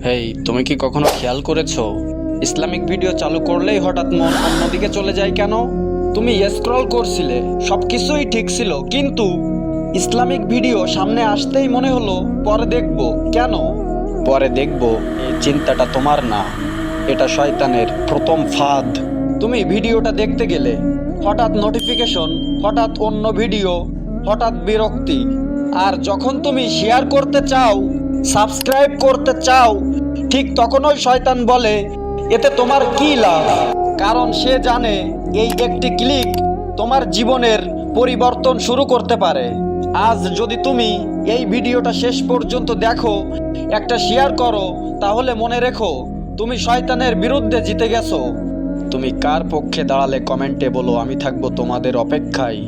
হেই, তুমি কি কখনো খেয়াল করেছো ইসলামিক ভিডিও চালু করলেই হঠাৎ মন অন্যদিকে চলে যায় কেন? তুমি স্ক্রল করছিলে, সবকিছুই ঠিক ছিল, কিন্তু ইসলামিক ভিডিও সামনে আসতেই মনে হলো পরে দেখবো। কেন পরে দেখবো? এই চিন্তাটা তোমার না, এটা শয়তানের প্রথম ফাঁদ। তুমি ভিডিওটা দেখতে গেলে হঠাৎ নোটিফিকেশন, হঠাৎ অন্য ভিডিও, হঠাৎ বিরক্তি। আর যখন তুমি শেয়ার করতে চাও, সাবস্ক্রাইব করতে চাও, ঠিক তখনই শয়তান বলে এতে তোমার কি লাভ। কারণ সে জানে এই একটি ক্লিক তোমার জীবনের পরিবর্তন শুরু করতে পারে। আজ যদি তুমি এই ভিডিওটা শেষ পর্যন্ত দেখো, একটা শেয়ার করো, তাহলে মনে রেখো তুমি শয়তানের বিরুদ্ধে জিতে গেছো। তুমি কার পক্ষে দাঁড়ালে কমেন্টে বলো, আমি থাকবো তোমাদের অপেক্ষায়।